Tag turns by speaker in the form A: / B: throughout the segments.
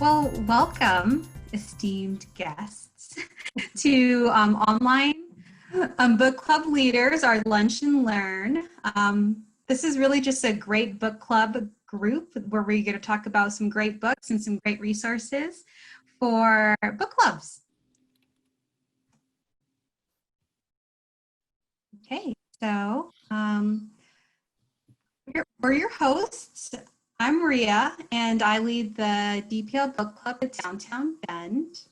A: Well, welcome, esteemed guests, to online book club leaders, our lunch and learn. This is really just a great book club group where we're going to talk about some great books and some great resources for book clubs. Okay, so we're your hosts. I'm Rya, and I lead the DPL Book Club at Downtown Bend.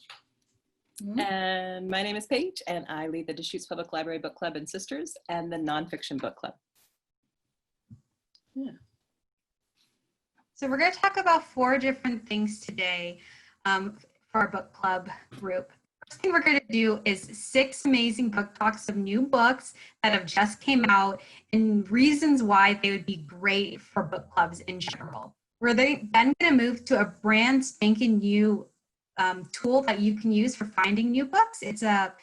B: And my name is Paige, and I lead the Deschutes Public Library Book Club and Sisters and the Nonfiction Book Club.
A: Yeah. So we're going to talk about 4 different things today for our book club group. First thing we're going to do is 6 amazing book talks of new books that have just came out and reasons why they would be great for book clubs in general. We're then going to move to a brand spanking new tool that you can use for finding new books. It's a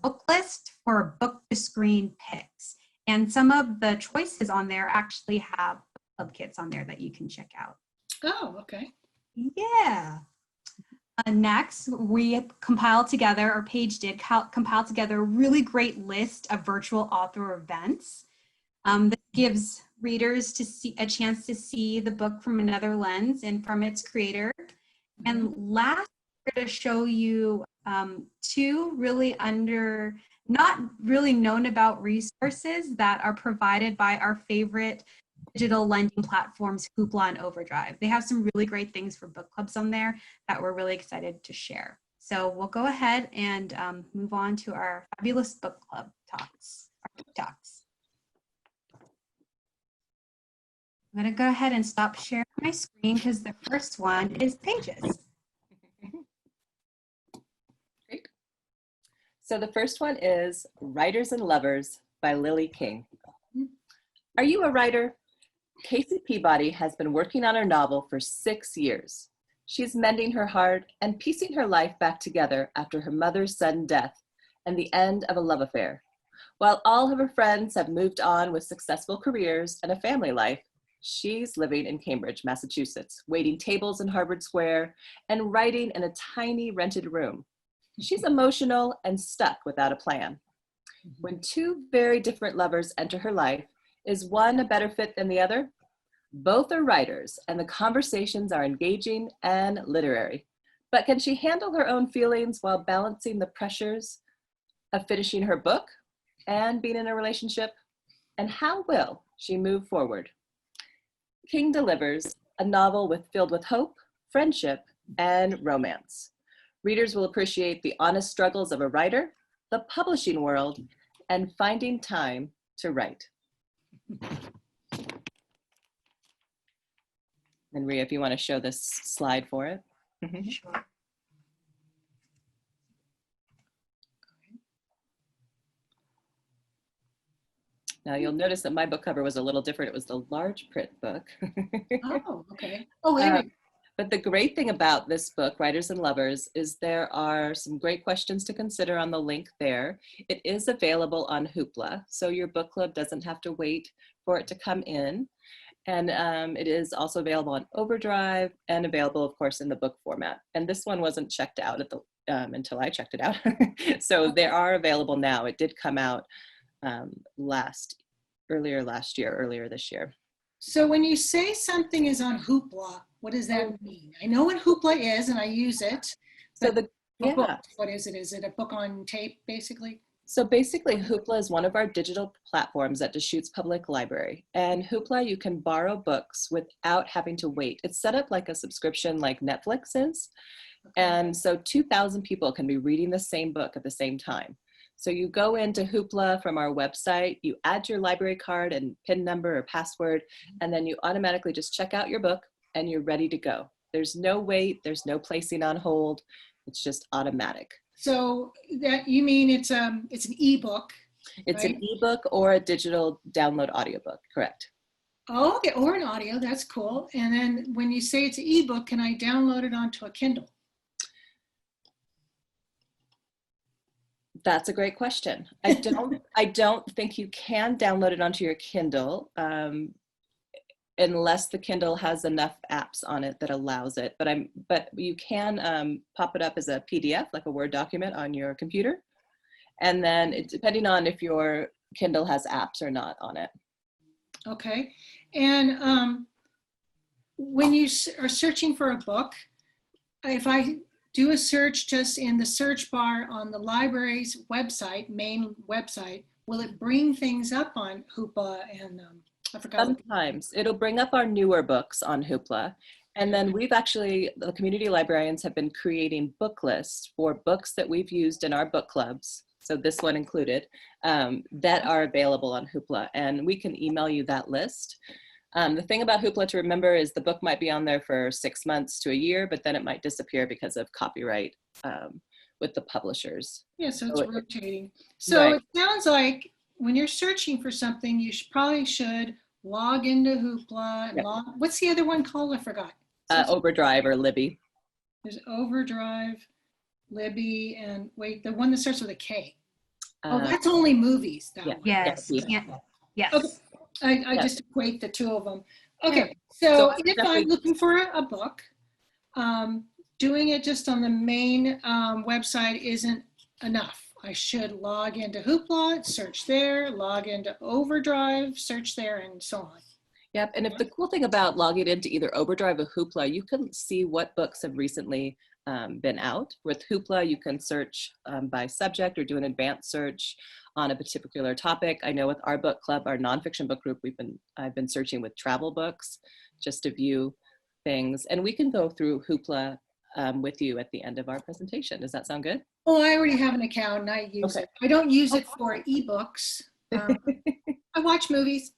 A: book list for book to screen picks. And some of the choices on there actually have club kits on there that you can check out.
C: Oh, okay.
A: Yeah. Next, we compiled together, or Paige did compile together a really great list of virtual author events. That gives readers a chance to see the book from another lens and from its creator. And last, we're going to show you 2 really not really known about resources that are provided by our favorite digital lending platforms, Hoopla and Overdrive. They have some really great things for book clubs on there that we're really excited to share. So we'll go ahead and move on to our fabulous book club talks. I'm going to go ahead and stop sharing my screen because the first one is Paige's.
B: Great. So the first one is Writers and Lovers by Lily King. Are you a writer? Casey Peabody has been working on her novel for 6 years. She's mending her heart and piecing her life back together after her mother's sudden death and the end of a love affair. While all of her friends have moved on with successful careers and a family life, she's living in Cambridge, Massachusetts, waiting tables in Harvard Square and writing in a tiny rented room. She's emotional and stuck without a plan. When 2 very different lovers enter her life, is one a better fit than the other? Both are writers, and the conversations are engaging and literary. But can she handle her own feelings while balancing the pressures of finishing her book and being in a relationship? And how will she move forward? King delivers a novel filled with hope, friendship, and romance. Readers will appreciate the honest struggles of a writer, the publishing world, and finding time to write. And Rya, if you want to show this slide for it.
A: Sure.
B: Now you'll notice that my book cover was a little different. It was the large print book.
C: Oh, okay. Oh, wait a minute.
B: But the great thing about this book, Writers and Lovers, is there are some great questions to consider on the link there. It is available on Hoopla, so your book club doesn't have to wait for it to come in. And it is also available on Overdrive and available, of course, in the book format. And this one wasn't checked out at the until I checked it out. So they are available now. It did come out earlier this year.
C: So when you say something is on Hoopla, what does that mean? I know what Hoopla is and I use it.
B: So
C: what is it? Is it a book on tape, basically?
B: So basically, Hoopla is one of our digital platforms at Deschutes Public Library. And Hoopla, you can borrow books without having to wait. It's set up like a subscription like Netflix is. Okay. And so 2,000 people can be reading the same book at the same time. So you go into Hoopla from our website, you add your library card and PIN number or password, and then you automatically just check out your book and you're ready to go. There's no wait, there's no placing on hold. It's just automatic.
C: So that you mean it's an ebook?
B: It's
C: right?
B: an ebook or a digital download audiobook, correct?
C: Oh, okay, or an audio, that's cool. And then when you say it's an ebook, can I download it onto a Kindle?
B: That's a great question. I don't think you can download it onto your Kindle. unless the Kindle has enough apps on it that allows it. But you can pop it up as a PDF, like a Word document on your computer. And then depending on if your Kindle has apps or not on it.
C: Okay. And when you are searching for a book, if I do a search just in the search bar on the library's website, main website, will it bring things up on Hoopla and I forgot.
B: Sometimes it'll bring up our newer books on Hoopla. And then the community librarians have been creating book lists for books that we've used in our book clubs, so this one included, that are available on Hoopla. And we can email you that list. The thing about Hoopla to remember is the book might be on there for 6 months to a year, but then it might disappear because of copyright with the publishers.
C: Yeah, so it's rotating. So It sounds like when you're searching for something, you probably should log into Hoopla. And what's the other one called? I forgot.
B: Overdrive or Libby.
C: There's Overdrive, Libby, and wait, the one that starts with a K. Oh, that's only movies. That one.
A: Yes. Yes.
C: Okay. I just equate the two of them. Okay, so if I'm looking for a book, doing it just on the main website isn't enough. I should log into Hoopla, search there, log into Overdrive, search there, and so on.
B: Yep, and if the cool thing about logging into either Overdrive or Hoopla, you can see what books have recently been out. With Hoopla, you can search by subject or do an advanced search on a particular topic. I know with our book club, our nonfiction book group, I've been searching with travel books just to view things. And we can go through Hoopla with you at the end of our presentation. Does that sound good?
C: Oh, I already have an account and I use it. I don't use it for ebooks. I watch movies.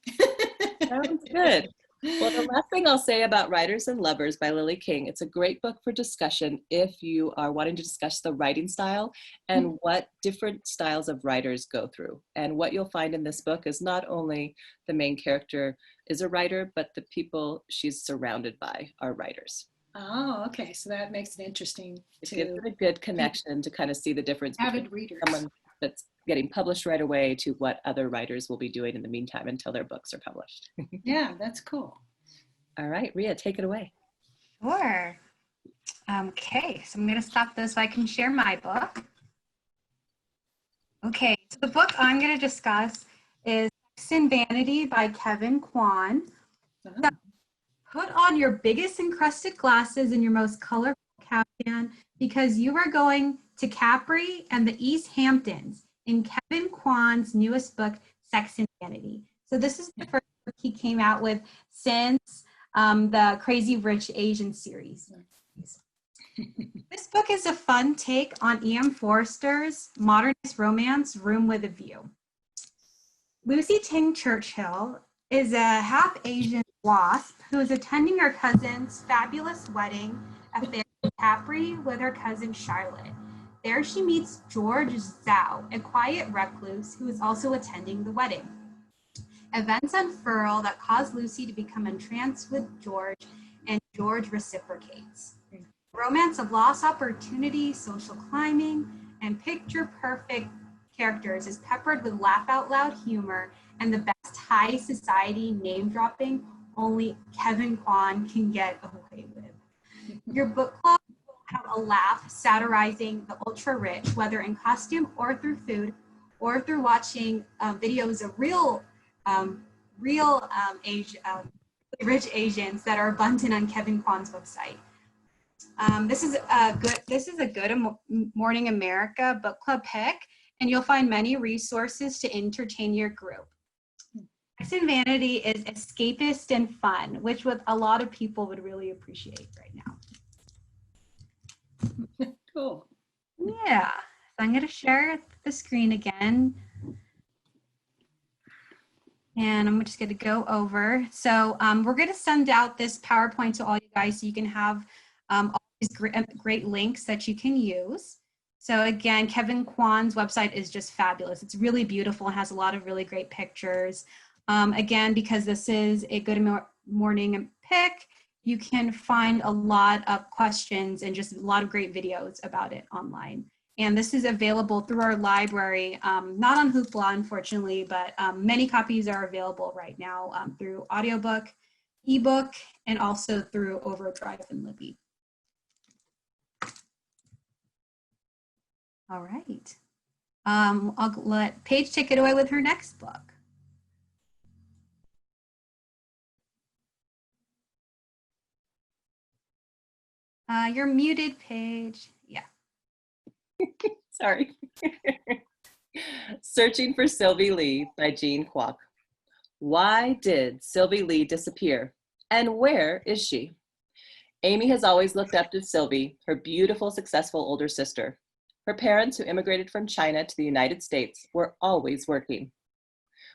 B: Sounds good. Well, the last thing I'll say about Writers and Lovers by Lily King, it's a great book for discussion if you are wanting to discuss the writing style and what different styles of writers go through. And what you'll find in this book is not only the main character is a writer, but the people she's surrounded by are writers.
C: Oh, okay. So that makes it interesting.
B: It gives it a good connection to kind of see the difference
C: between
B: between
C: readers.
B: Someone that's getting published right away to what other writers will be doing in the meantime until their books are published.
C: Yeah, that's cool.
B: All right, Rhea, take it away.
A: Sure. Okay, so I'm going to stop this so I can share my book. Okay, so the book I'm going to discuss is Sex and Vanity by Kevin Kwan. So put on your biggest encrusted glasses and your most colorful caftan because you are going to Capri and the East Hamptons in Kevin Kwan's newest book, Sex and Vanity. So this is the first book he came out with since the Crazy Rich Asian series. This book is a fun take on E.M. Forster's modernist romance, Room with a View. Lucy Ting Churchill is a half-Asian wasp who is attending her cousin's fabulous wedding affair in Capri with her cousin Charlotte. There she meets George Zhao, a quiet recluse who is also attending the wedding. Events unfurl that cause Lucy to become entranced with George, and George reciprocates. Romance of lost opportunity, social climbing, and picture-perfect characters is peppered with laugh-out-loud humor and the best high society name-dropping only Kevin Kwan can get away with. Your book club will have a laugh satirizing the ultra-rich, whether in costume or through food, or through watching videos of rich Asians that are abundant on Kevin Kwan's website. This is a Good Morning America book club pick, and you'll find many resources to entertain your group. Sex and Vanity is escapist and fun, which what a lot of people would really appreciate right now.
C: Cool.
A: Yeah, so I'm going to share the screen again. And I'm just going to go over. So we're going to send out this PowerPoint to all you guys so you can have all these great links that you can use. So again, Kevin Kwan's website is just fabulous. It's really beautiful and has a lot of really great pictures. Again, because this is a Good Morning pick, you can find a lot of questions and just a lot of great videos about it online. And this is available through our library, not on Hoopla, unfortunately, but many copies are available right now through audiobook, ebook and also through Overdrive and Libby. All right. I'll let Paige take it away with her next book. You're muted, Paige. Yeah.
B: Sorry. Searching for Sylvie Lee by Jean Kwok. Why did Sylvie Lee disappear? And where is she? Amy has always looked up to Sylvie, her beautiful, successful older sister. Her parents, who immigrated from China to the United States, were always working,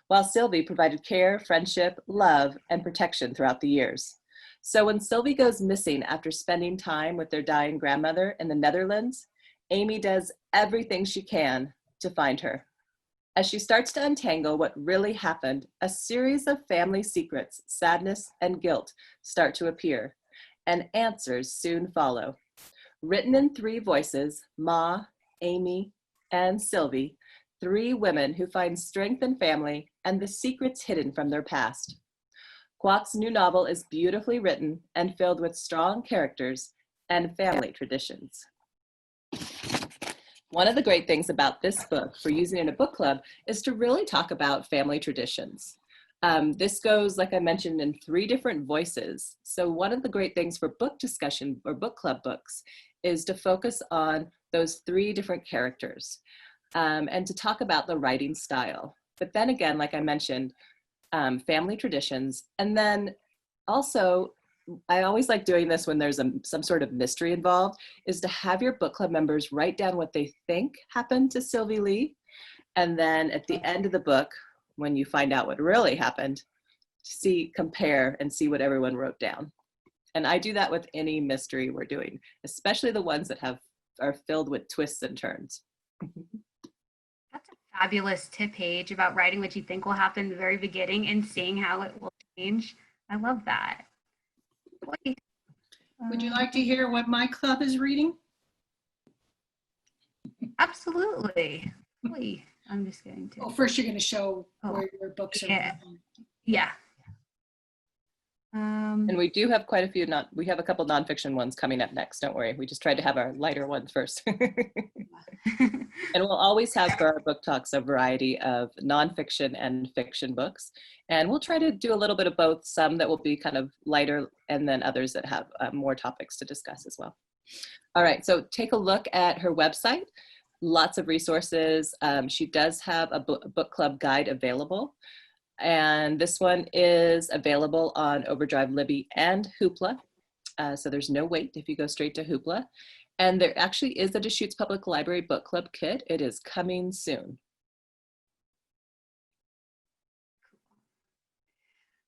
B: while Sylvie provided care, friendship, love, and protection throughout the years. So when Sylvie goes missing after spending time with their dying grandmother in the Netherlands, Amy does everything she can to find her. As she starts to untangle what really happened, a series of family secrets, sadness, and guilt start to appear, and answers soon follow. Written in 3 voices, Ma, Amy, and Sylvie, 3 women who find strength in family and the secrets hidden from their past. Kwok's new novel is beautifully written and filled with strong characters and family traditions. One of the great things about this book for using in a book club is to really talk about family traditions. This goes, like I mentioned, in 3 different voices. So one of the great things for book discussion or book club books is to focus on those 3 different characters and to talk about the writing style. But then again, like I mentioned, family traditions. And then also, I always like doing this when there's some sort of mystery involved, is to have your book club members write down what they think happened to Sylvie Lee. And then at the end of the book, when you find out what really happened, compare and see what everyone wrote down. And I do that with any mystery we're doing, especially the ones that are filled with twists and turns.
A: That's a fabulous tip, Paige, about writing what you think will happen in the very beginning and seeing how it will change. I love that.
C: Would you like to hear what my club is reading?
A: Absolutely. Wait, I'm just getting to.
C: Well, first you're going to show where your books are.
A: Yeah.
B: And we do have quite a few, we have a couple nonfiction ones coming up next, don't worry. We just tried to have our lighter ones first. And we'll always have for our book talks a variety of nonfiction and fiction books. And we'll try to do a little bit of both, some that will be kind of lighter and then others that have more topics to discuss as well. All right, so take a look at her website. Lots of resources. She does have a book club guide available. And this one is available on Overdrive, Libby, and Hoopla. So there's no wait if you go straight to Hoopla. And there actually is a Deschutes Public Library Book Club kit. It is coming soon.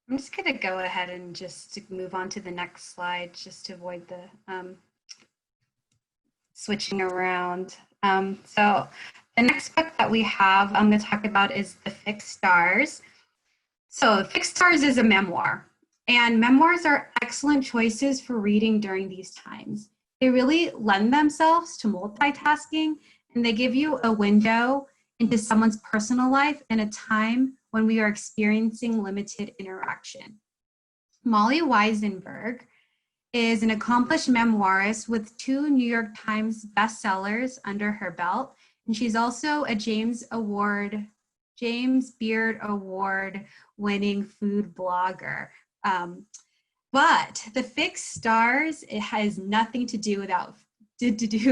A: I'm just going to go ahead and just move on to the next slide just to avoid the switching around. So the next book that we have I'm going to talk about is The Fixed Stars. So Fixed Stars is a memoir, and memoirs are excellent choices for reading during these times. They really lend themselves to multitasking, and they give you a window into someone's personal life in a time when we are experiencing limited interaction. Molly Weisenberg is an accomplished memoirist with 2 New York Times bestsellers under her belt, and she's also a James Beard Award winning food blogger. But The Fixed Stars, it has nothing to do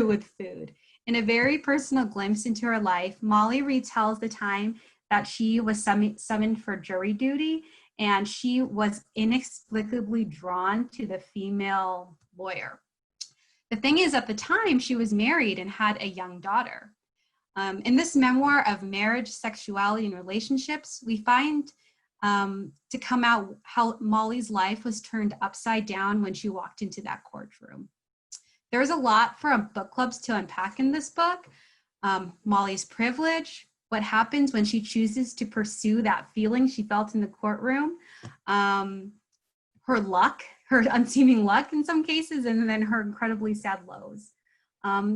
A: with food. In a very personal glimpse into her life, Molly retells the time that she was summoned for jury duty, and she was inexplicably drawn to the female lawyer. The thing is, at the time, she was married and had a young daughter. In this memoir of marriage, sexuality, and relationships, we find to come out how Molly's life was turned upside down when she walked into that courtroom. There's a lot for book clubs to unpack in this book. Molly's privilege, what happens when she chooses to pursue that feeling she felt in the courtroom, her luck, her unseeming luck in some cases, and then her incredibly sad lows.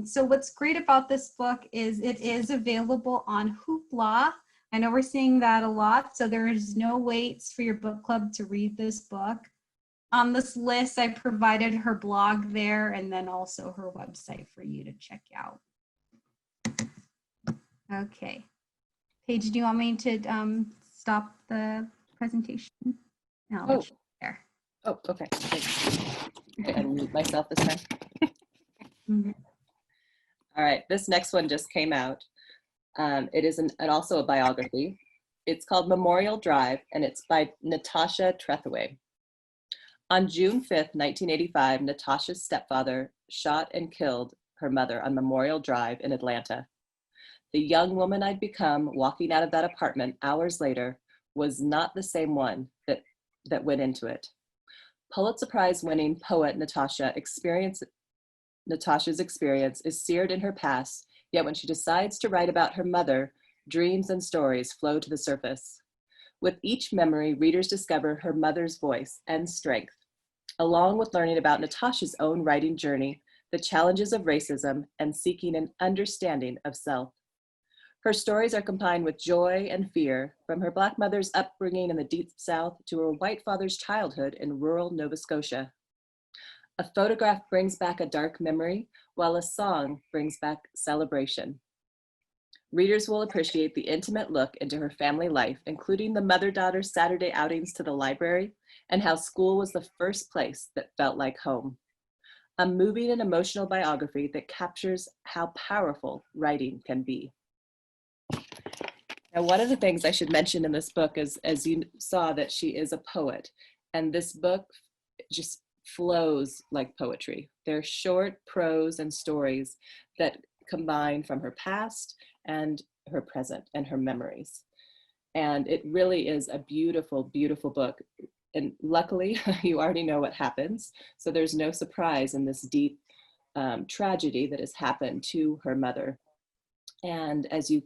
A: So what's great about this book is it is available on Hoopla. I know we're seeing that a lot, so there is no waits for your book club to read this book. on this list, I provided her blog there and then also her website for you to check out. Okay. Paige, do you want me to stop the presentation? No, I'll let you there.
B: Oh, okay. Thanks. I unmute myself this time.
A: Mhm.
B: All right, this next one just came out. It is also a biography. It's called Memorial Drive, and it's by Natasha Trethewey. On June 5th, 1985, Natasha's stepfather shot and killed her mother on Memorial Drive in Atlanta. The young woman I'd become walking out of that apartment hours later was not the same one that went into it. Pulitzer Prize winning poet Natasha's experience is seared in her past, yet when she decides to write about her mother, dreams and stories flow to the surface. With each memory, readers discover her mother's voice and strength, along with learning about Natasha's own writing journey, the challenges of racism, and seeking an understanding of self. Her stories are combined with joy and fear, from her Black mother's upbringing in the Deep South to her white father's childhood in rural Nova Scotia. A photograph brings back a dark memory, while a song brings back celebration. Readers will appreciate the intimate look into her family life, including the mother-daughter Saturday outings to the library and how school was the first place that felt like home. A moving and emotional biography that captures how powerful writing can be. Now, one of the things I should mention in this book is, as you saw, that she is a poet, and this book just flows like poetry. They're short prose and stories that combine from her past and her present and her memories. And it really is a beautiful, beautiful book. And luckily, you already know what happens. So there's no surprise in this deep tragedy that has happened to her mother. And as you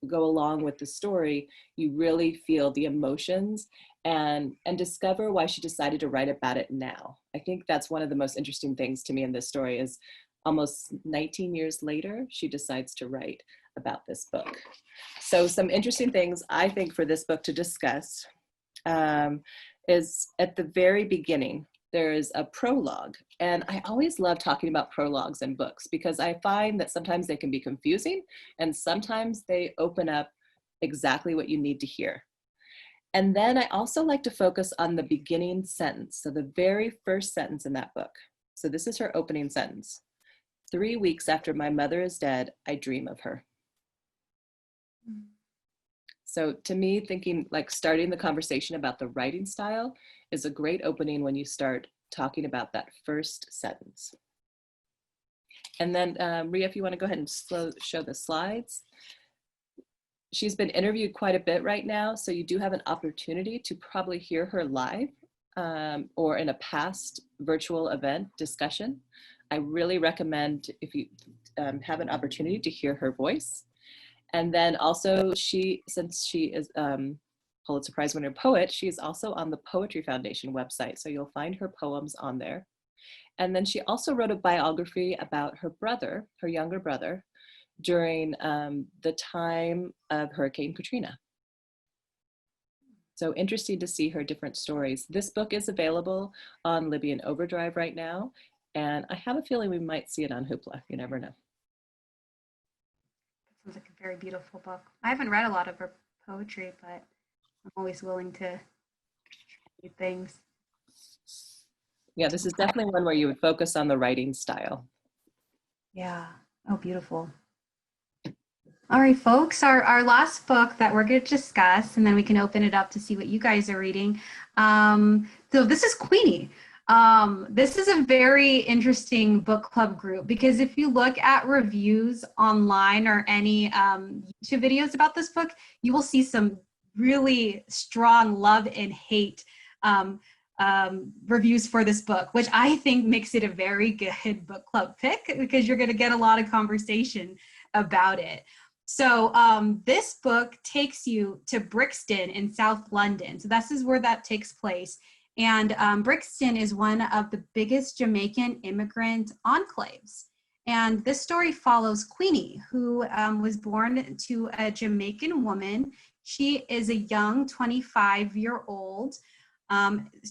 B: go along with the story, you really feel the emotions and discover why she decided to write about it now. I think that's one of the most interesting things to me in this story is almost 19 years later, she decides to write about this book. So some interesting things I think for this book to discuss is at the very beginning, there is a prologue. And I always love talking about prologues in books because I find that sometimes they can be confusing and sometimes they open up exactly what you need to hear. And then I also like to focus on the beginning sentence. So the very first sentence in that book. So this is her opening sentence. 3 weeks after my mother is dead, I dream of her. So to me, thinking like starting the conversation about the writing style is a great opening when you start talking about that first sentence. And then Rya, if you want to go ahead and show the slides. She's been interviewed quite a bit right now, so you do have an opportunity to probably hear her live or in a past virtual event discussion. I really recommend if you have an opportunity to hear her voice. And then also since she is Pulitzer Prize winner poet, she is also on the Poetry Foundation website. So you'll find her poems on there. And then she also wrote a biography about her brother, her younger brother, during the time of Hurricane Katrina. So interesting to see her different stories. This book is available on Libby and Overdrive right now. And I have a feeling we might see it on Hoopla. You never know.
A: Sounds like a very beautiful book. I haven't read a lot of her poetry, but I'm always willing to try new things.
B: Yeah, this is definitely one where you would focus on the writing style.
A: Yeah. Oh, beautiful. All right, folks, our last book that we're going to discuss, and then we can open it up to see what you guys are reading. So this is Queenie. This is a very interesting book club group because if you look at reviews online or any YouTube videos about this book, you will see some really strong love and hate reviews for this book, which I think makes it a very good book club pick because you're going to get a lot of conversation about it. So this book takes you to Brixton in South London. So this is where that takes place. And Brixton is one of the biggest Jamaican immigrant enclaves. And this story follows Queenie, who was born to a Jamaican woman. She is a young 25-year-old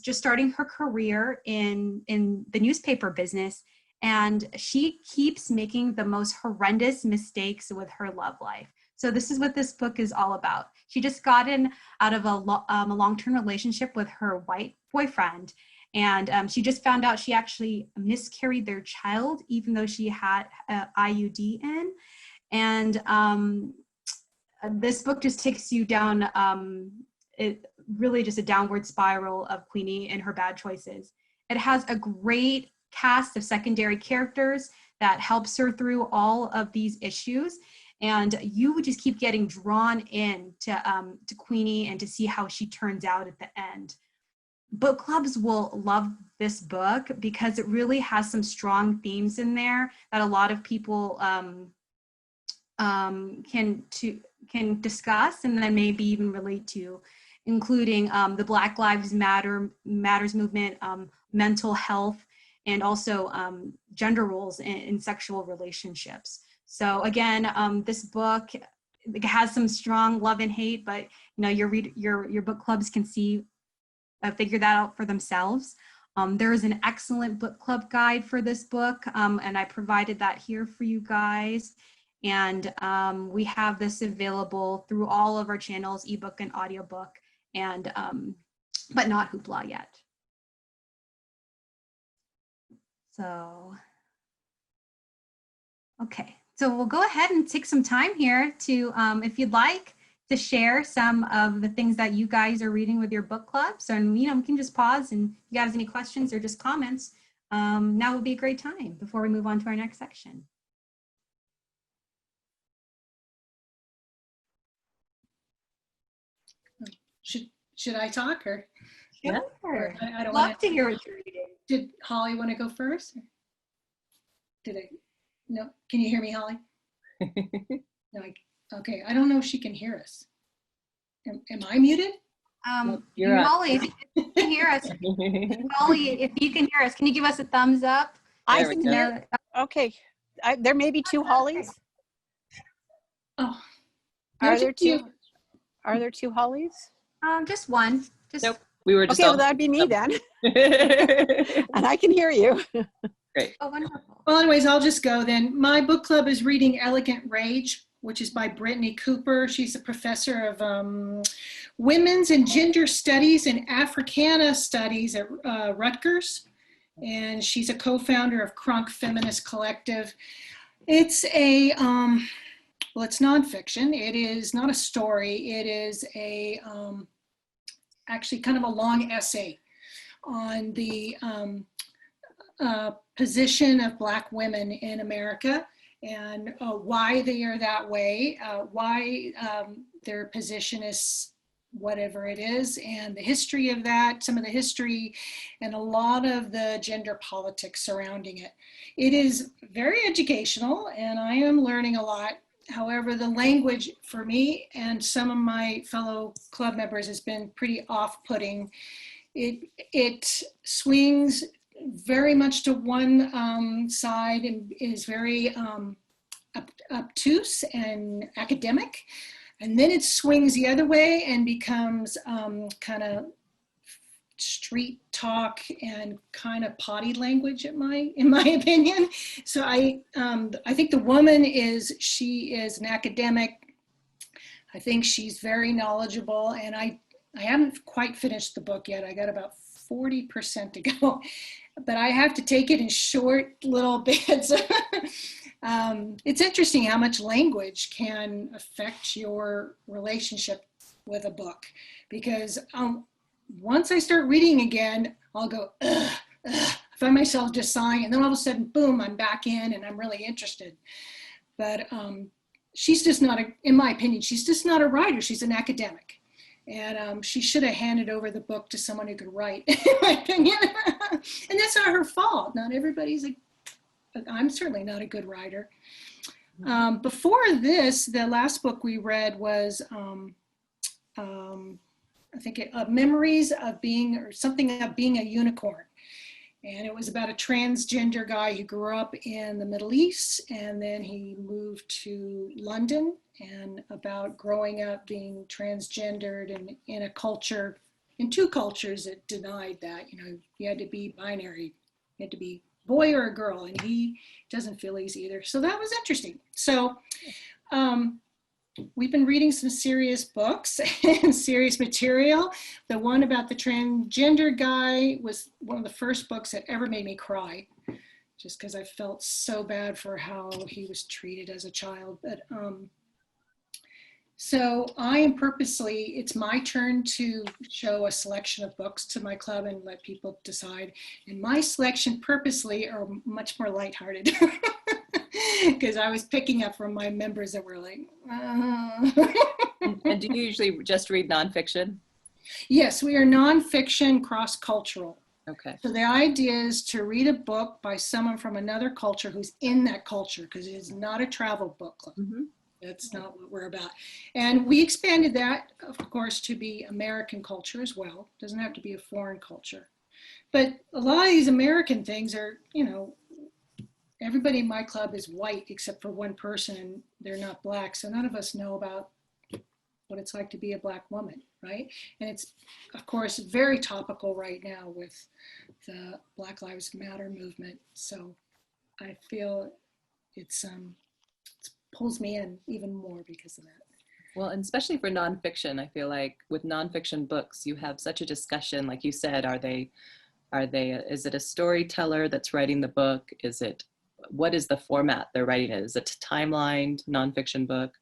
A: just starting her career in the newspaper business, and she keeps making the most horrendous mistakes with her love life. So this is what this book is all about. She just gotten out of a long-term relationship with her white boyfriend, and she just found out she actually miscarried their child, even though she had an IUD in. And this book just takes you down really just a downward spiral of Queenie and her bad choices. It has a great cast of secondary characters that helps her through all of these issues. And you would just keep getting drawn in to Queenie and to see how she turns out at the end. Book clubs will love this book because it really has some strong themes in there that a lot of people can discuss and then maybe even relate to, including the Black Lives Matters movement, mental health, and also gender roles in sexual relationships. So again, this book has some strong love and hate, but your book clubs can figure that out for themselves. There is an excellent book club guide for this book, and I provided that here for you guys. And we have this available through all of our channels, ebook and audiobook, and but not Hoopla yet. So, okay, so we'll go ahead and take some time here to, if you'd like, to share some of the things that you guys are reading with your book clubs. And we can just pause, and if you guys have any questions or just comments, now would be a great time before we move on to our next section.
C: Should I talk or?
B: Yeah.
C: Or I don't
A: love to hear what you're reading.
C: Did Holly want to go first? Did I? No. Can you hear me, Holly? No. Okay. I don't know if she can hear us. Am I muted?
B: You're
A: Holly, if you can hear us, Holly, if you can hear us, can you give us a thumbs up?
D: I can hear. Okay. There may be two Hollies.
C: Oh.
D: Are there two? Are there two Hollies?
A: Just one.
B: Nope. We were just
D: okay. Well, that'd be me then. And I can hear you.
B: Great.
A: Oh, wonderful.
C: Well, anyways, I'll just go then. My book club is reading Elegant Rage, which is by Brittany Cooper. She's a professor of women's and gender studies and Africana studies at Rutgers. And she's a co-founder of Kronk Feminist Collective. It's a, well, it's nonfiction. It is not a story. It is a, actually kind of a long essay on the position of Black women in America and why they are that way, why their position is whatever it is, and the history of that, some of the history, and a lot of the gender politics surrounding it. It is very educational, and I am learning a lot. However, the language for me and some of my fellow club members has been pretty off-putting. It swings very much to one side and is very obtuse and academic. And then it swings the other way and becomes kind of street talk and kind of potty language in my opinion. So I think the woman she is an academic. I think she's very knowledgeable, and I haven't quite finished the book yet. I got about 40% to go, but I have to take it in short little bits. It's interesting how much language can affect your relationship with a book, because once I start reading again, I'll go, ugh, ugh. I find myself just sighing, and then all of a sudden, boom, I'm back in and I'm really interested. But she's just not, in my opinion, she's just not a writer. She's an academic. And she should have handed over the book to someone who could write, in my opinion. And that's not her fault. Not everybody's I'm certainly not a good writer. Before this, the last book we read was, I think Memories of Being, or something of Being a Unicorn. And it was about a transgender guy who grew up in the Middle East, and then he moved to London, and about growing up being transgendered and in a culture in two cultures that denied that, you know, you had to be binary, you had to be boy or a girl, and he doesn't feel he's either. So that was interesting. So we've been reading some serious books and serious material. The one about the transgender guy was one of the first books that ever made me cry, just because I felt so bad for how he was treated as a child. But so I am purposely, it's my turn to show a selection of books to my club and let people decide. And my selection purposely are much more lighthearted because I was picking up from my members that were like,
B: And do you usually just read nonfiction?
C: Yes, we are nonfiction, cross-cultural.
B: Okay.
C: So the idea is to read a book by someone from another culture who's in that culture, because it is not a travel book club.
B: Mm-hmm.
C: That's not what we're about. And we expanded that, of course, to be American culture as well. It doesn't have to be a foreign culture. But a lot of these American things are, you know, everybody in my club is white except for one person, and they're not black. So none of us know about what it's like to be a black woman, right? And it's, of course, very topical right now with the Black Lives Matter movement. So I feel it pulls me in even more because of that.
B: Well, and especially for nonfiction, I feel like with nonfiction books, you have such a discussion. Like you said, is it a storyteller that's writing the book? What is the format they're writing it? Is it a timelined nonfiction book?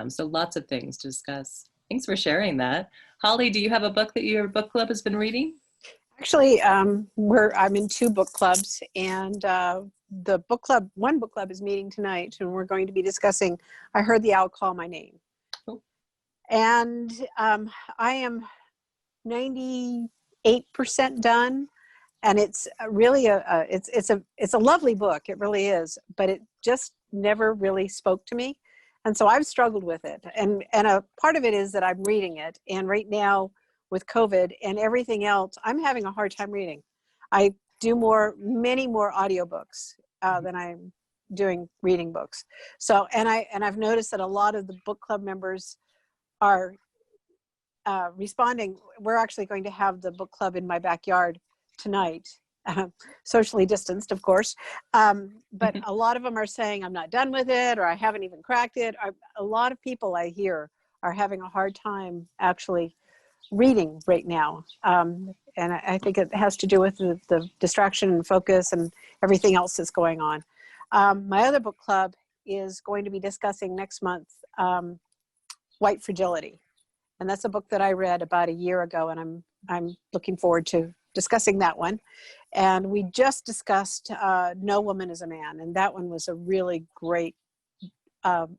B: So lots of things to discuss. Thanks for sharing that. Holly, do you have a book that your book club has been reading?
D: Actually, I'm in 2 book clubs, and one book club is meeting tonight, and we're going to be discussing I Heard the Owl Call My Name.
B: Oh.
D: And I am 98% done, and it's really it's a lovely book. It really is, but it just never really spoke to me, and so I've struggled with it. And a part of it is that I'm reading it, and right now, with COVID and everything else, I'm having a hard time reading. I do many more audiobooks than I'm doing reading books. So, and I've noticed that a lot of the book club members are responding. We're actually going to have the book club in my backyard tonight, socially distanced, of course. But a lot of them are saying, I'm not done with it, or I haven't even cracked it. A lot of people I hear are having a hard time actually reading right now. And I think it has to do with the distraction and focus and everything else that's going on. My other book club is going to be discussing next month, White Fragility. And that's a book that I read about a year ago, and I'm looking forward to discussing that one. And we just discussed No Woman is a Man, and that one was a really great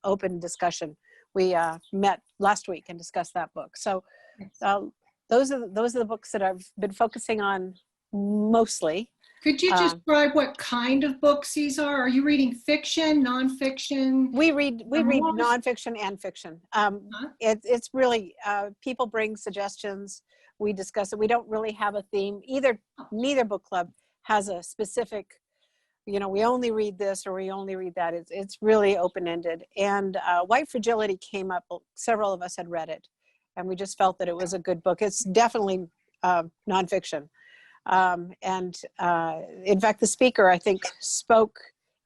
D: open discussion. We met last week and discussed that book. So those are the books that I've been focusing on mostly.
C: Could you describe what kind of books these are? Are you reading fiction, nonfiction?
D: We read nonfiction and fiction. It's really people bring suggestions. We discuss it. We don't really have a theme. Neither book club has a specific, you know, we only read this or we only read that. It's really open-ended. And White Fragility came up. Several of us had read it, and we just felt that it was a good book. It's definitely nonfiction. In fact, the speaker, I think, spoke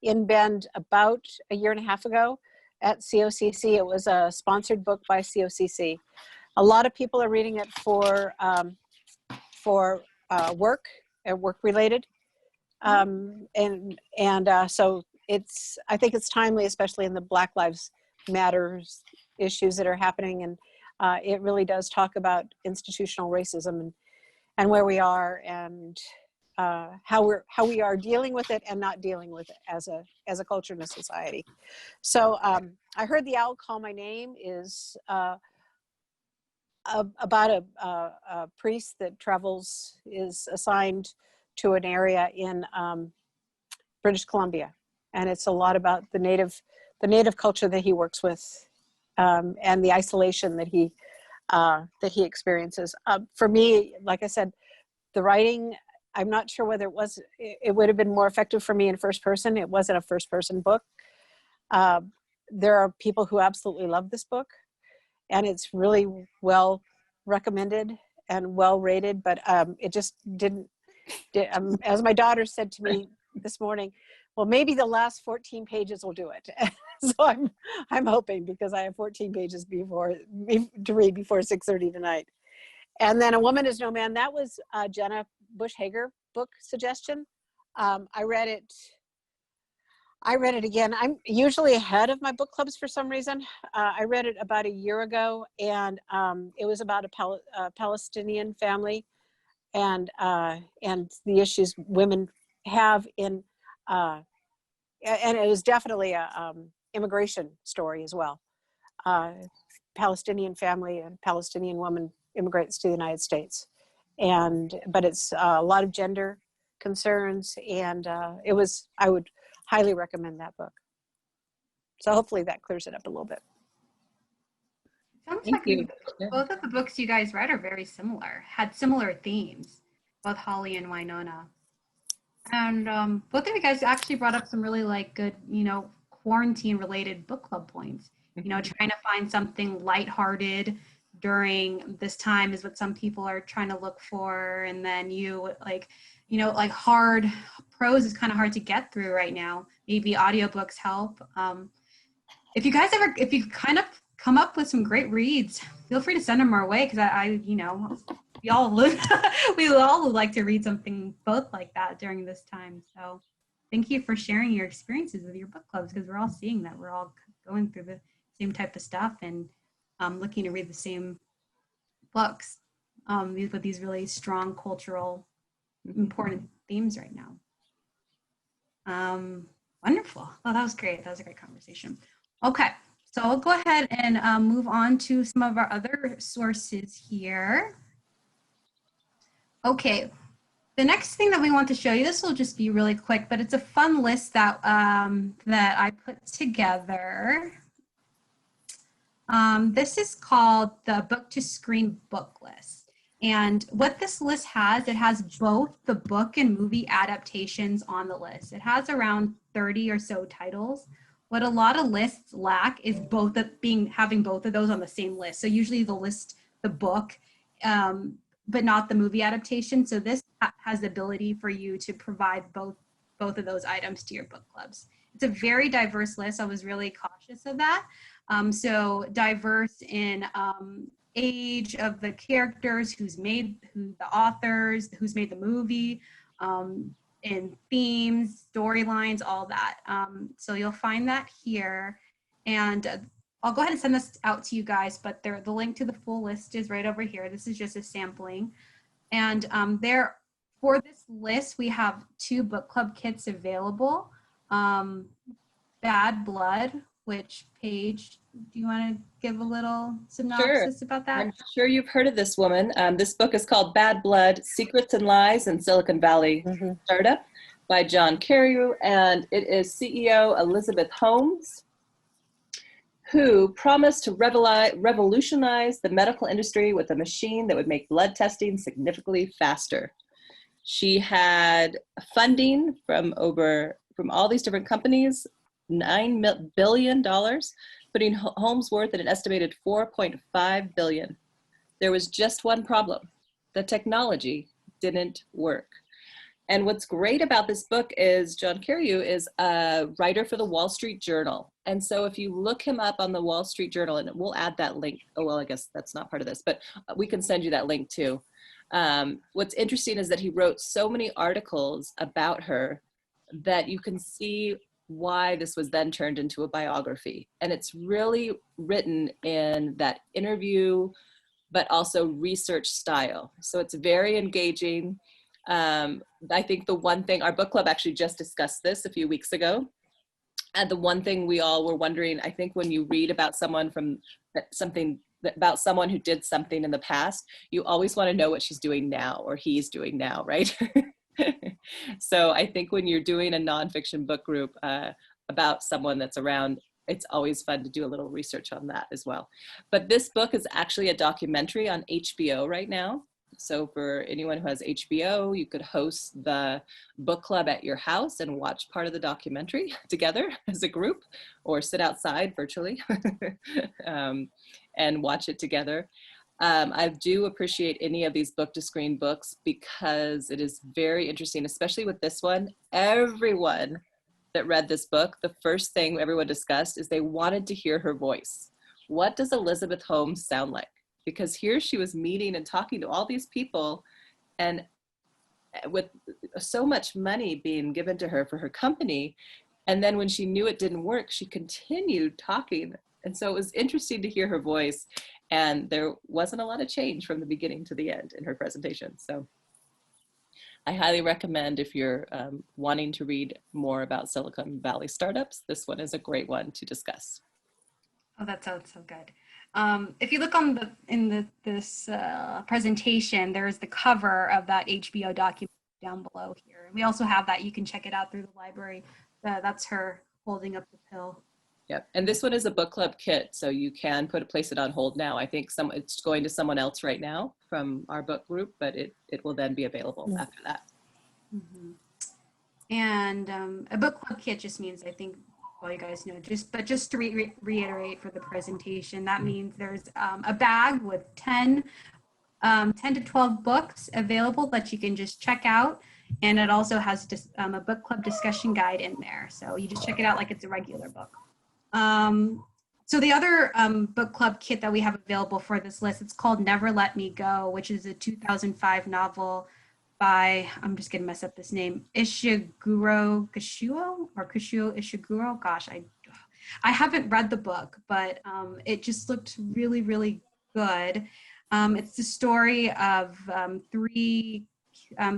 D: in Bend about a year and a half ago at COCC. It was a sponsored book by COCC. A lot of people are reading it for work and work related. So I think it's timely, especially in the Black Lives Matters issues that are happening. And it really does talk about institutional racism and where we are, and how we are dealing with it and not dealing with it as a culture and a society. So I Heard the Owl Call My Name is about a priest that is assigned to an area in British Columbia, and it's a lot about the native culture that he works with, and the isolation that he experiences. For me, like I said, the writing, I'm not sure whether it would have been more effective for me in first person. It wasn't a first person book. There are people who absolutely love this book, and it's really well recommended. and well rated, but it just didn't, as my daughter said to me this morning, well, maybe the last 14 pages will do it. So I'm hoping, because I have 14 pages to read before 6:30 tonight. And then A Woman Is No Man, that was Jenna Bush Hager book suggestion. I read it again. I'm usually ahead of my book clubs for some reason. I read it about a year ago, and it was about a Palestinian family and the issues women have in, and it was definitely a immigration story as well. Palestinian family and Palestinian woman immigrates to the United States, but it's a lot of gender concerns, and I would highly recommend that book. So hopefully that clears it up a little bit.
A: Sounds
B: Thank
A: like
B: you.
A: both of the books you guys read are very similar, had similar themes, both Holly and Winona. And both of you guys actually brought up some really good, quarantine related book club points. Trying to find something lighthearted during this time is what some people are trying to look for. And then hard prose is kind of hard to get through right now. Maybe audiobooks help. If you kind of come up with some great reads, feel free to send them our way, because we all would like to read something both like that during this time. So thank you for sharing your experiences with your book clubs, because we're all seeing that we're all going through the same type of stuff and looking to read the same books with these really strong cultural important themes right now. Wonderful. Oh, that was great. That was a great conversation. Okay, so I'll go ahead and move on to some of our other sources here. Okay, the next thing that we want to show you, this will just be really quick, but it's a fun list that I put together. This is called the Book to Screen book list. And what this list has, it has both the book and movie adaptations on the list. It has around 30 or so titles. What a lot of lists lack is having both of those on the same list. So usually they'll list the book, but not the movie adaptation. So this has the ability for you to provide both of those items to your book clubs. It's a very diverse list. I was really cautious of that. So diverse in age of the characters, who the authors, who's made the movie, in themes, storylines, all that. So you'll find that here. And I'll go ahead and send this out to you guys, but the link to the full list is right over here. This is just a sampling. And for this list, we have 2 book club kits available. Bad Blood, which Paige, do you want to give a little synopsis about that?
B: I'm sure you've heard of this woman. This book is called Bad Blood, Secrets and Lies in Silicon Valley Startup by John Carreyrou, and it is CEO Elizabeth Holmes, who promised to revolutionize the medical industry with a machine that would make blood testing significantly faster. She had funding from all these different companies, $9 billion, putting Holmes' worth at an estimated $4.5 billion. There was just one problem. The technology didn't work. And what's great about this book is John Carreyrou is a writer for the Wall Street Journal. And so if you look him up on the Wall Street Journal, and we'll add that link. Oh, well, I guess that's not part of this, but we can send you that link too. What's interesting is that he wrote so many articles about her that you can see why this was then turned into a biography. And it's really written in that interview, but also research style. So it's very engaging. I think the one thing, our book club actually just discussed this a few weeks ago. And the one thing we all were wondering, I think when you read about someone about someone who did something in the past, you always want to know what she's doing now or he's doing now, right? So I think when you're doing a nonfiction book group about someone that's around, it's always fun to do a little research on that as well. But this book is actually a documentary on HBO right now. So for anyone who has HBO, you could host the book club at your house and watch part of the documentary together as a group, or sit outside virtually and watch it together. I do appreciate any of these book to screen books because it is very interesting, especially with this one. Everyone that read this book, the first thing everyone discussed is they wanted to hear her voice. What does Elizabeth Holmes sound like? Because here she was meeting and talking to all these people, and with so much money being given to her for her company. And then when she knew it didn't work, she continued talking. And so it was interesting to hear her voice. And there wasn't a lot of change from the beginning to the end in her presentation. So I highly recommend, if you're wanting to read more about Silicon Valley startups, this one is a great one to discuss.
A: Oh, that sounds so good. If you look on this presentation, there is the cover of that HBO document down below here. And we also have that. You can check it out through the library. That's her holding up the pill.
B: Yep, and this one is a book club kit, so you can place it on hold now. I think it's going to someone else right now from our book group, but it will then be available after that.
A: Mm-hmm. And a book club kit just means, I think, well, you guys know, just to reiterate for the presentation, that means there's a bag with 10 to 12 books available that you can just check out. And it also has just a book club discussion guide in there. So you just check it out like it's a regular book. So the other book club kit that we have available for this list, it's called Never Let Me Go, which is a 2005 novel by, I'm just gonna mess up this name, Ishiguro Ishiguro. Gosh, I haven't read the book, but it just looked really, really good. It's the story of three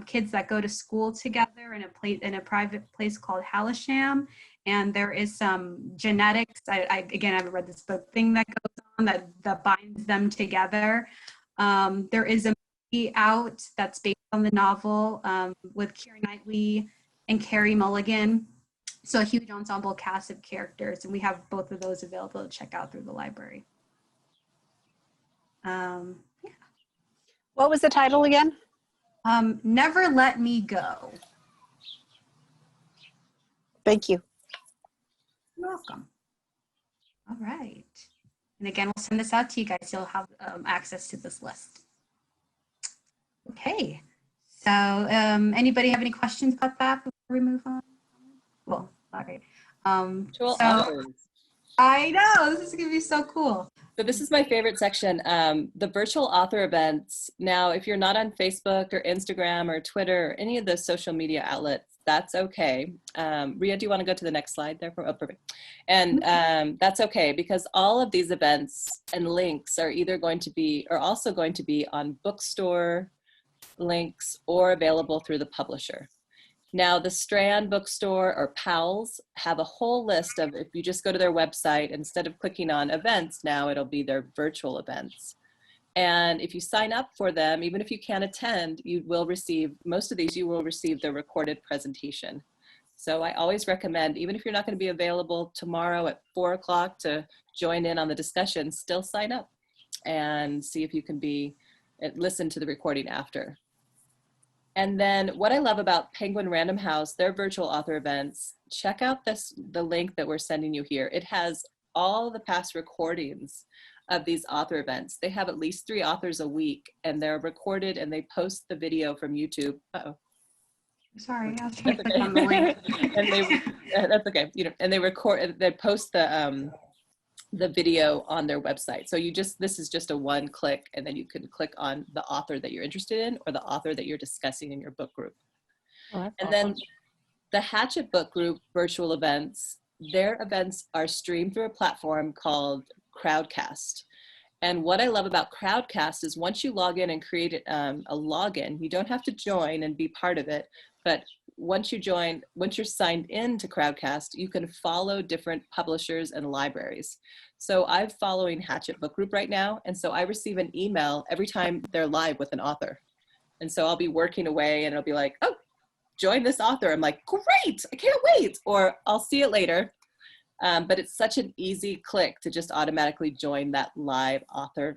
A: kids that go to school together in a private place called Halisham, and there is some genetics. Again, I haven't read this book thing that goes on that binds them together. There is a movie out that's based on the novel with Keira Knightley and Carey Mulligan. So a huge ensemble cast of characters, and we have both of those available to check out through the library. Yeah.
D: What was the title again?
A: Never Let Me Go.
D: Thank you.
A: You're welcome. All right. And again, we'll send this out to you guys. You'll have access to this list. Okay. So anybody have any questions about that before we move on? Well, all right. I know, this is going to be so cool.
B: So this is my favorite section, the virtual author events. Now, if you're not on Facebook or Instagram or Twitter or any of the social media outlets, that's okay. Rya, do you want to go to the next slide there? Oh, perfect. And that's okay, because all of these events and links are either going to be, or also going to be on bookstore links or available through the publisher. Now, the Strand Bookstore or PALS have a whole list of, if you just go to their website, instead of clicking on events, now it'll be their virtual events. And if you sign up for them, even if you can't attend, you will receive, most of these, you will receive the recorded presentation. So I always recommend, even if you're not going to be available tomorrow at 4 o'clock to join in on the discussion, still sign up and see if you can listen to the recording after. And then what I love about Penguin Random House, their virtual author events, check out the link that we're sending you here. It has all the past recordings of these author events. They have at least 3 authors a week, and they're recorded and they post the video from YouTube. Uh-oh.
A: Sorry, I was trying to click on the link.
B: And that's okay. And they post the video on their website. So this is just a one click, and then you can click on the author that you're interested in or the author that you're discussing in your book group. Oh, and awesome. Then the Hatchet Book Group virtual events, their events are streamed through a platform called Crowdcast. And what I love about Crowdcast is once you log in and create a login, you don't have to join and be part of it, but once you're signed in to Crowdcast, you can follow different publishers and libraries. So I'm following Hatchet Book Group right now, and so I receive an email every time they're live with an author. And so I'll be working away and it'll be like, oh, join this author. I'm like, great, I can't wait. Or I'll see it later. But it's such an easy click to just automatically join that live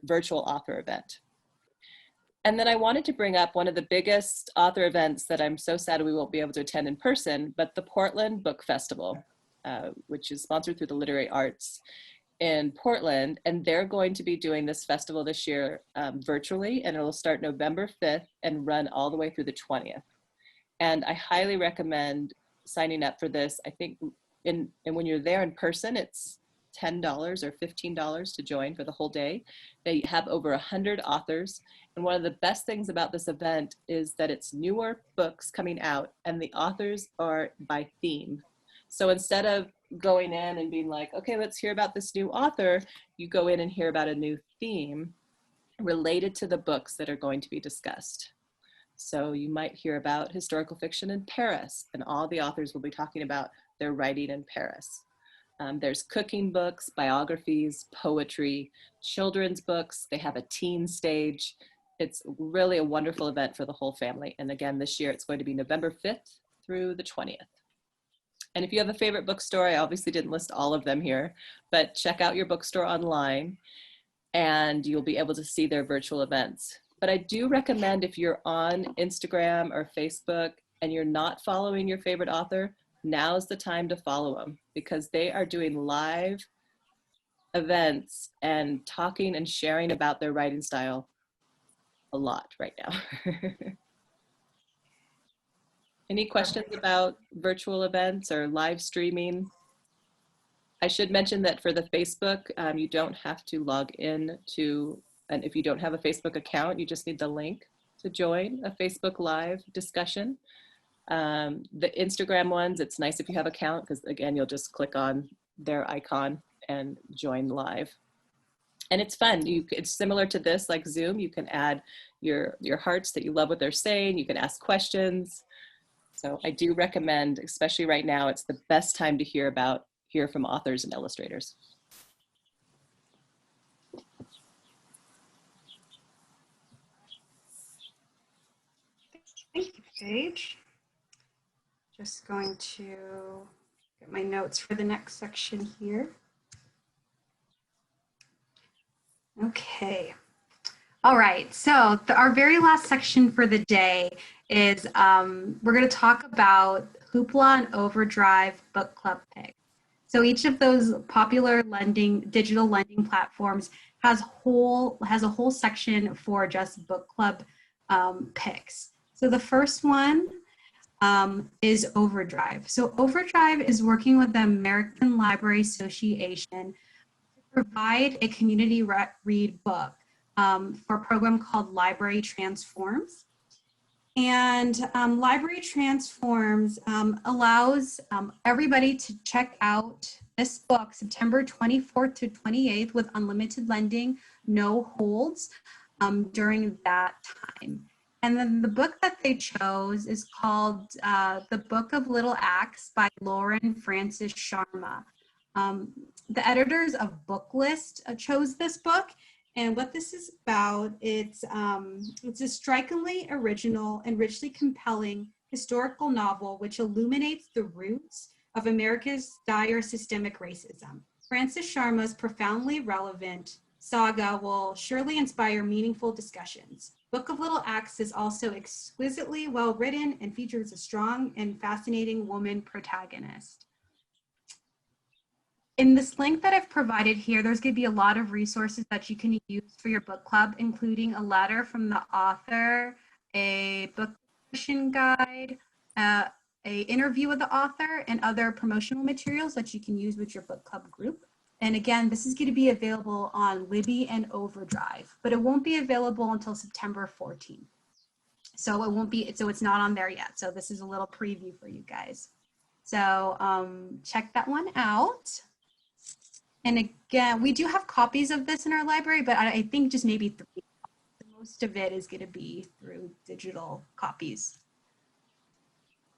B: virtual author event. And then I wanted to bring up one of the biggest author events that I'm so sad we won't be able to attend in person, but the Portland Book Festival, which is sponsored through the Literary Arts. in Portland, and they're going to be doing this festival this year virtually, and it'll start November 5th and run all the way through the 20th. And I highly recommend signing up for this. I think and when you're there in person, it's $10 or $15 to join for the whole day. They have over 100 authors. And one of the best things about this event is that it's newer books coming out and the authors are by theme. So instead of going in and being like, okay, let's hear about this new author, you go in and hear about a new theme related to the books that are going to be discussed. So you might hear about historical fiction in Paris, and all the authors will be talking about their writing in Paris. There's cooking books, biographies, poetry, children's books. They have a teen stage. It's really a wonderful event for the whole family. And again, this year it's going to be November 5th through the 20th. And if you have a favorite bookstore, I obviously didn't list all of them here, but check out your bookstore online and you'll be able to see their virtual events. But I do recommend, if you're on Instagram or Facebook and you're not following your favorite author, now's the time to follow them, because they are doing live events and talking and sharing about their writing style a lot right now. Any questions about virtual events or live streaming? I should mention that for the Facebook, you don't have to log in to, and if you don't have a Facebook account, you just need the link to join a Facebook Live discussion. The Instagram ones, it's nice if you have an account, because again, you'll just click on their icon and join live. And it's fun. It's similar to this, like Zoom. You can add your hearts that you love what they're saying. You can ask questions. So I do recommend, especially right now, it's the best time to hear from authors and illustrators.
A: Thank you, Paige. Just going to get my notes for the next section here. Okay. All right, so our very last section for the day is we're going to talk about Hoopla and Overdrive book club picks. So each of those popular digital lending platforms has a whole section for just book club picks. So the first one is Overdrive. So Overdrive is working with the American Library Association to provide a community read book for a program called Library Transforms. And Library Transforms allows everybody to check out this book September 24th to 28th with unlimited lending, no holds during that time. And then the book that they chose is called The Book of Little Acts by Lauren Francis Sharma. The editors of Booklist chose this book. And what this is about, it's a strikingly original and richly compelling historical novel which illuminates the roots of America's dire systemic racism. Francis Sharma's profoundly relevant saga will surely inspire meaningful discussions. Book of Little Acts is also exquisitely well written and features a strong and fascinating woman protagonist. In this link that I've provided here, there's going to be a lot of resources that you can use for your book club, including a letter from the author, a book discussion guide, a interview with the author, and other promotional materials that you can use with your book club group. And again, this is going to be available on Libby and Overdrive, but it won't be available until September 14th. So it's not on there yet. So this is a little preview for you guys. So check that one out. And again, we do have copies of this in our library, but I think just maybe 3. Most of it is going to be through digital copies.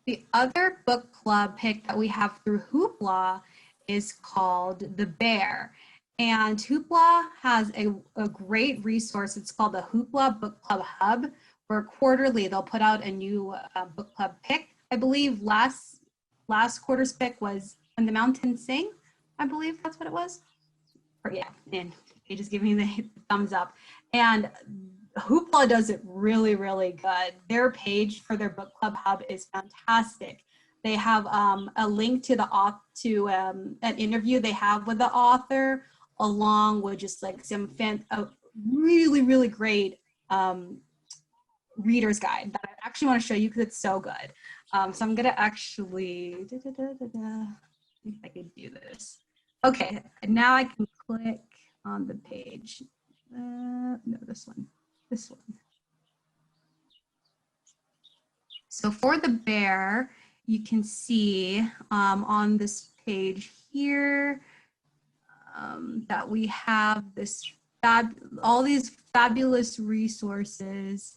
A: The other book club pick that we have through Hoopla is called The Bear. And Hoopla has a great resource. It's called the Hoopla Book Club Hub, where quarterly they'll put out a new book club pick. I believe last quarter's pick was When the Mountains Sing. I believe that's what it was. Or yeah, and they just give me the thumbs up. And Hoopla does it really, really good. Their page for their book club hub is fantastic. They have a link to an interview they have with the author, along with just like some really, really great reader's guide that I actually want to show you because it's so good. So I'm gonna actually, see if I can do this. Okay, and now I can click on the page. No, this one. So for the bear, you can see on this page here that we have all these fabulous resources.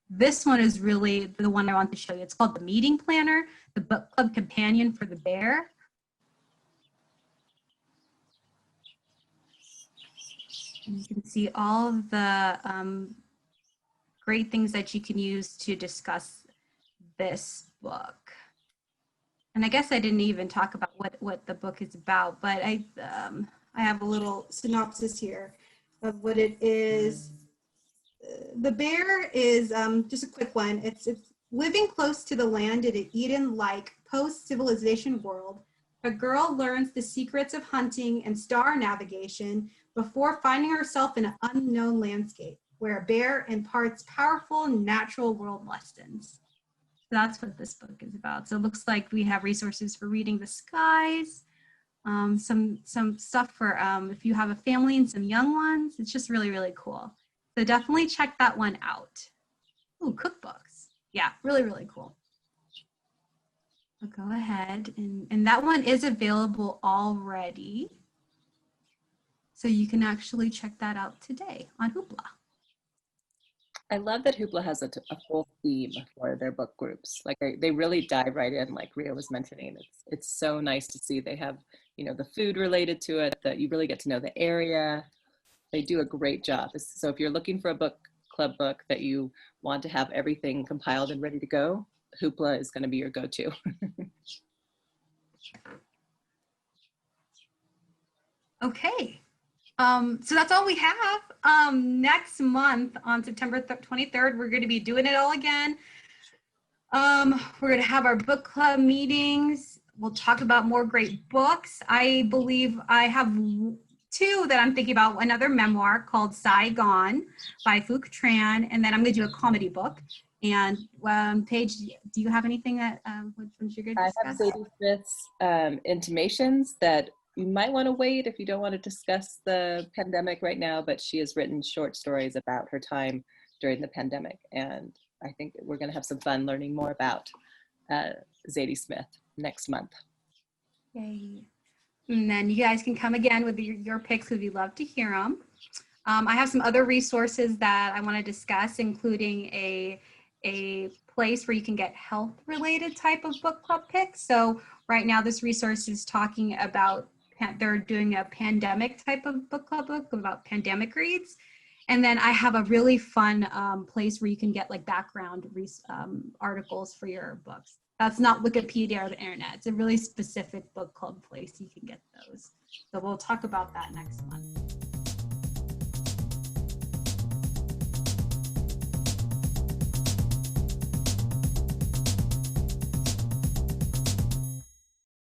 A: This one is really the one I want to show you. It's called the Meeting Planner, the book club companion for the bear. And you can see all of the great things that you can use to discuss this book. And I guess I didn't even talk about what the book is about, but I have a little synopsis here of what it is. The bear is just a quick one. It's living close to the land in an Eden-like post-civilization world. A girl learns the secrets of hunting and star navigation before finding herself in an unknown landscape where a bear imparts powerful natural world lessons. So that's what this book is about. So it looks like we have resources for reading the skies, some stuff for if you have a family and some young ones. It's just really, really cool. So definitely check that one out. Ooh, cookbooks. Yeah, really, really cool. I'll go ahead and that one is available already. So you can actually check that out today on Hoopla.
B: I love that Hoopla has a whole theme for their book groups. Like they really dive right in, like Rya was mentioning. It's so nice to see they have, you know, the food related to it, that you really get to know the area. They do a great job. So if you're looking for a book club book that you want to have everything compiled and ready to go, Hoopla is going to be your go-to.
A: Okay. So that's all we have. Next month on September 23rd, we're going to be doing it all again. We're going to have our book club meetings. We'll talk about more great books. I believe I have two that I'm thinking about. Another memoir called Saigon by Phuc Tran, and then I'm going to do a comedy book. And Paige, do you have anything that which you're going to discuss?
B: I have Zadie Smith's intimations that you might want to wait if you don't want to discuss the pandemic right now, but she has written short stories about her time during the pandemic. And I think we're going to have some fun learning more about Zadie Smith next month.
A: Yay. And then you guys can come again with your picks because we'd love to hear them. I have some other resources that I want to discuss, including a place where you can get health related type of book club picks. So right now this resource is talking about, they're doing a pandemic type of book club book about pandemic reads. And then I have a really fun place where you can get like background articles for your books. That's not Wikipedia or the internet. It's a really specific book club place you can get those. So we'll talk about that next month.